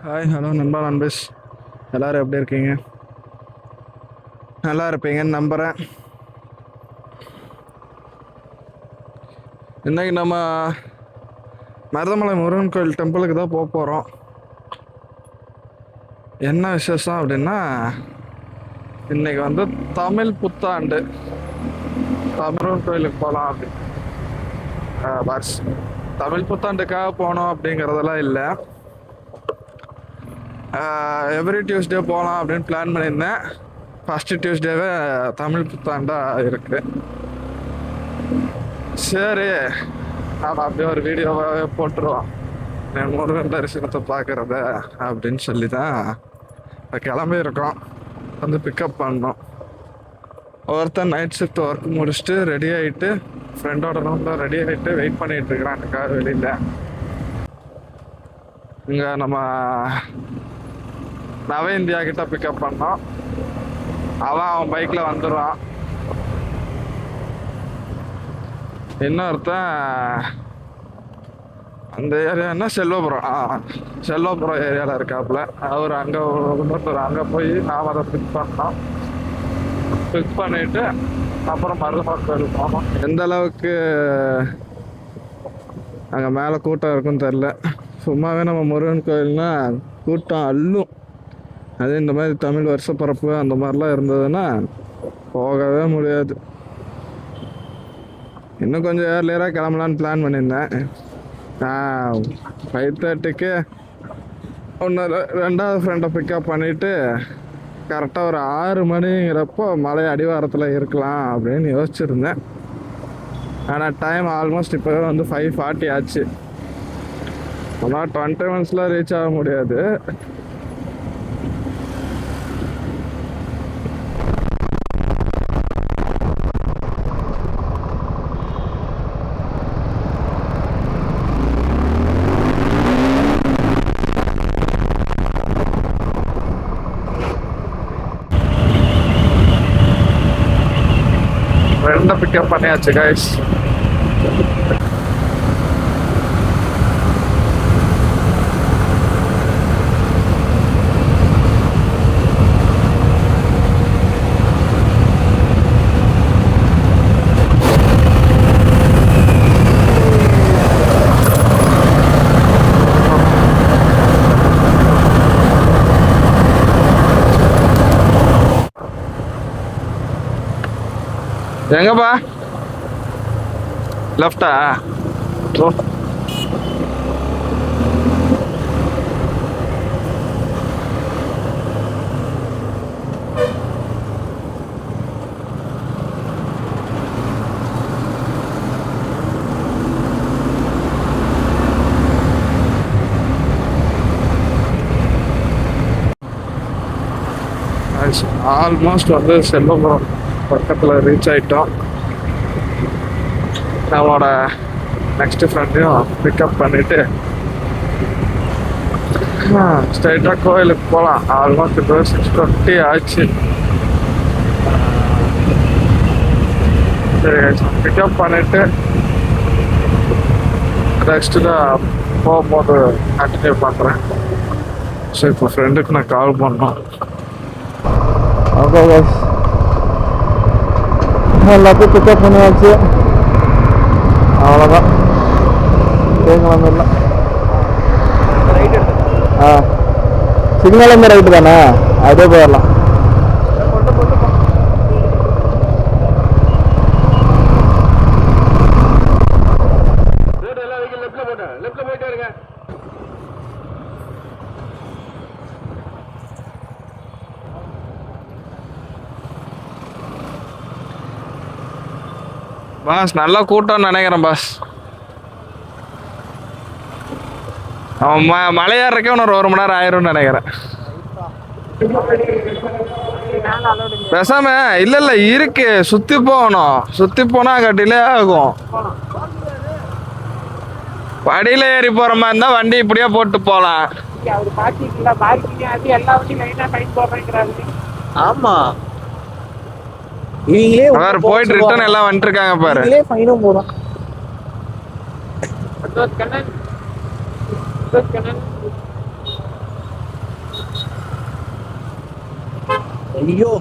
Hi hello நண்பா நண்பேஷ். எல்லோரும் எப்படி இருக்கீங்க? நல்லா இருப்பீங்கன்னு நம்புகிறேன். இன்றைக்கி நம்ம மருதமலை முருகன் கோயில் டெம்பிளுக்கு தான் போக போகிறோம். என்ன விசேஷம் அப்படின்னா, இன்றைக்கி வந்து தமிழ் புத்தாண்டு. முருகன் கோயிலுக்கு போகலாம் அப்படின்னு பஸ் தமிழ் புத்தாண்டுக்காக போனோம் அப்படிங்கிறதெல்லாம் இல்லை. எவ்ரி டியூஸ்டே போகலாம் அப்படின்னு பிளான் பண்ணியிருந்தேன். ஃபஸ்ட்டு டியூஸ்டேவே தமிழ் புத்தாண்டாக இருக்குது. சரி, நாம் அப்படியே ஒரு வீடியோவாகவே போட்டுருவோம், முருகன் தரிசனத்தை பார்க்குறத அப்படின்னு சொல்லி தான் இப்போ கிளம்பியிருக்கோம். வந்து பிக்கப் பண்ணோம். ஒருத்தன் நைட் ஷிஃப்ட் ஒர்க் முடிச்சுட்டு ரெடி ஆகிட்டு ஃப்ரெண்டோட ரூமில் ரெடி ஆகிட்டு வெயிட் பண்ணிகிட்டு இருக்கிறான் அந்த கார் வெளியில். இங்கே நம்ம நவ இந்தியா கிட்ட பிக்கப் பண்ணோம். அவன் பைக்கில் வந்துடுவான். இன்னொருத்தன் அந்த ஏரியா என்ன செல்வபுரம் ஏரியாவில் இருக்காப்புல. அவர் அங்கே அங்கே போய் நாம் அதை பிக் பண்ணோம். பிக் பண்ணிவிட்டு அப்புறம் மருதமலை கோயில் போனோம். எந்த அளவுக்கு அங்கே மேலே கூட்டம் இருக்குன்னு தெரில. சும்மாவே நம்ம முருகன் கோயில்னா கூட்டம் அள்ளும். அது இந்த மாதிரி தமிழ் வருஷப்பரப்பு அந்த மாதிரிலாம் இருந்ததுன்னா போகவே முடியாது. இன்னும் கொஞ்சம் ஏர்லியராக கிளம்பலான்னு பிளான் பண்ணியிருந்தேன். 5:30க்கு ரெண்டாவது ஃப்ரெண்டை பிக்கப் பண்ணிவிட்டு கரெக்டாக ஒரு 6 மணிங்கிறப்போ மலை அடிவாரத்தில் இருக்கலாம் அப்படின்னு யோசிச்சுருந்தேன். ஆனால் டைம் ஆல்மோஸ்ட் இப்போவே வந்து 5:40 ஆச்சு. ஆனால் 20 மினிட்ஸில் ரீச் ஆக முடியாது. ஃப்ரெண்டை பிக்கப் பண்ணியாச்சு கைஸ். எங்கப்பா? லெஃப்டா? ஆல்மோஸ்ட் வந்து செல்வபுரம் பக்கத்தில் ரீச் ஆகிட்டோம். நம்மளோட நெக்ஸ்ட்டு ஃப்ரெண்டையும் பிக்கப் பண்ணிவிட்டு ஸ்ட்ரைட்டாக கோயிலுக்கு போகலாம். ஆல்மோஸ்ட் இப்போ 6:20 ஆச்சு. சரி, பிக்கப் பண்ணிவிட்டு நெக்ஸ்ட்டில் போகும்போது கண்டினியூ பண்ணுறேன். ஸோ இப்போ ஃப்ரெண்டுக்கு நான் கால் பண்ணோம். ஓகே கைஸ், எல்லாத்தையும் பிக்கப் பண்ணியாச்சு. அவ்வளோதான், தேங்கலாம். சிக்னல் இந்த ரைட்டு தானே, அதே போயிடலாம். பாஸ் நல்லா கூட்டம்னு நினைக்கிறேன் பாஸ். அவன் மலையேறக்கே இன்னொரு 1 மணி நேரம் ஆயிரும்னு நினைக்கிறேன். பேசாம இல்ல இருக்கு, சுத்தி போகணும். சுத்தி போனா அங்க டிலே ஆகும். படியில ஏறி போற மாதிரி இருந்தா வண்டி இப்படியே போட்டு போலாம். ஆமா, அவர் போயிட்டு ரிட்டர்ன் எல்லாம் வந்துட்டு இருக்காங்க பாரு. ஐயோ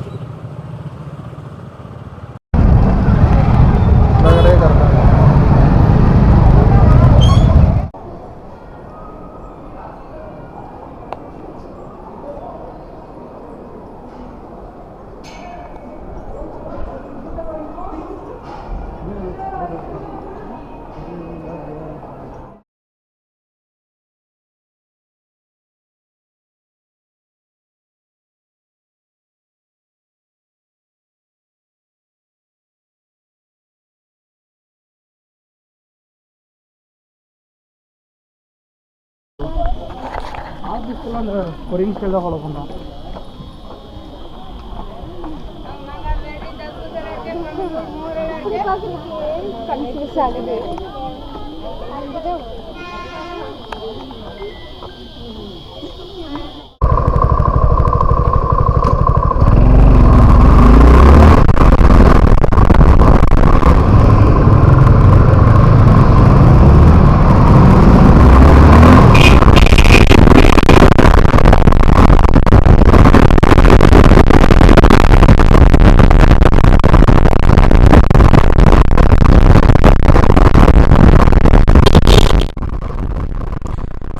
ஆஃபீஸ்க்குலாம் அந்த கொரியன் ஸ்டைல் தான் ஃபாலோ பண்ணுறான். கன்ஃபியூஸ் ஆகுது.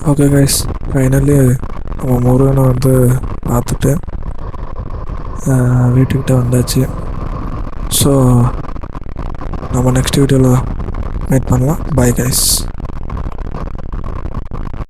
ஓகே கைஸ், ஃபைனலி நம்ம முருகனை வந்து பார்த்துட்டு வீட்டுக்கிட்ட வந்தாச்சு. ஸோ நம்ம நெக்ஸ்ட் வீடியோவில் மீட் பண்ணலாம். Bye guys.